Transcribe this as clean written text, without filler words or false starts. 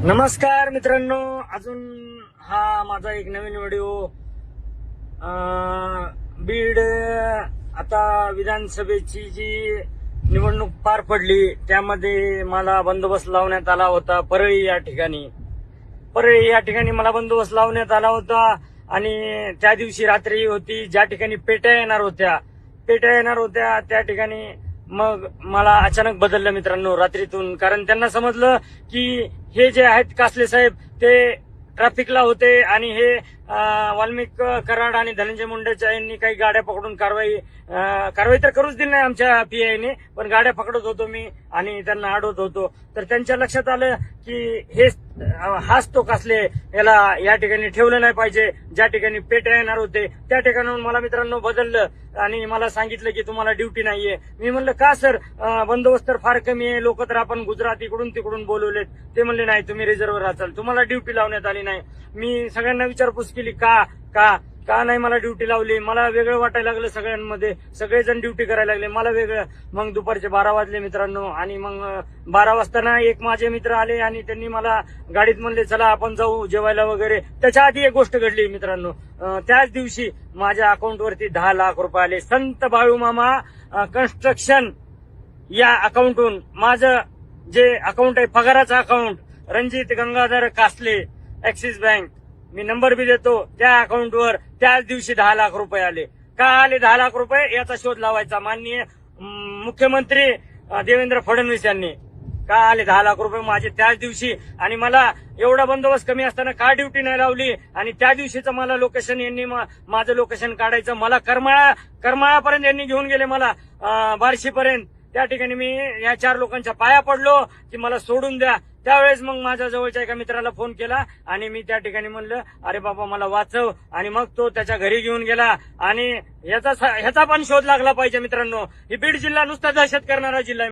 नमस्कार मित्रांनो, अजून हा माझा एक नवीन व्हिडिओ. बीड आता विधानसभेची जी निवडणूक पार पडली त्यामध्ये मला बंदोबस्त लावण्यात आला होता परळी या ठिकाणी मला बंदोबस्त लावण्यात आला होता. आणि त्या दिवशी रात्री होती ज्या ठिकाणी पेट्या येणार होत्या त्या ठिकाणी मग मला अचानक बदललं मित्रांनो रात्रीतून. कारण त्यांना समजलं की हे जे आहेत कासले साहेब ते ट्रॅफिकला होते आणि हे वाल्मिक कराड आणि धनंजय मुंडेच्या यांनी काही गाड्या पकडून कारवाई तर करूच दिली नाही आमच्या पीआयने, पण गाड्या पकडत होतो मी आणि त्यांना अडवत होतो. तर त्यांच्या लक्षात आलं की हाच तो कासले, याला या ठिकाणी ठेवलं नाही पाहिजे. ज्या ठिकाणी पेट्या येणार होते त्या ठिकाणाहून मला मित्रांनो बदललं आणि मला सांगितलं की तुम्हाला ड्युटी नाहीये. मी म्हणलं का सर, बंदोबस्त तर फार कमी आहे, लोक तर आपण गुजरात इकडून तिकडून बोलवलेत. ते म्हणले नाही, तुम्ही रिझर्व्हर राहाल, तुम्हाला ड्युटी लावण्यात आली नाही. मी सगळ्यांना विचारपूस केली का नाही मला ड्युटी लावली. मला वेगळं वाटायला लागलं, सगळ्यांमध्ये सगळेजण ड्युटी करायला लागले, मला वेगळं. मग दुपारचे 12 वाजले मित्रांनो. आणि मग 12 वाजताना एक माझे मित्र आले आणि त्यांनी मला गाडीत म्हणले चला आपण जाऊ जेवायला वगैरे. त्याच्या आधी एक गोष्ट घडली मित्रांनो. त्याच दिवशी माझ्या अकाउंटवरती 10 लाख रुपये आले. संत बाळूमामा कन्स्ट्रक्शन या अकाउंटहून माझं जे अकाउंट आहे, पगाराचं account, Ranjit Gangadhar Kasle Axis bank, मी नंबर बी देतो, त्या अकाउंटवर त्याच दिवशी 10 लाख रुपये आले. का आले 10 लाख रुपये याचा शोध लावायचा. माननीय मुख्यमंत्री देवेंद्र फडणवीस यांनी का आले 10 लाख रुपये माझे त्याच दिवशी. आणि मला एवढा बंदोबस्त कमी असताना का ड्युटी नाही लावली. आणि त्या दिवशीचं मला लोकेशन, यांनी माझं लोकेशन काढायचं, मला करमाळापर्यंत यांनी घेऊन गेले, मला बार्शीपर्यंत. त्या ठिकाणी मी या 4 लोकांच्या पाया पडलो की मला सोडून द्या. त्यावेळेस मग माझ्या जवळच्या एका मित्राला फोन केला आणि मी त्या ठिकाणी म्हणलं अरे बाबा मला वाचव. आणि मग तो त्याच्या घरी घेऊन गेला. आणि ह्याचा पण शोध लागला पाहिजे मित्रांनो. ही बीड जिल्हा नुसता दहशत करणारा जिल्हा आहे.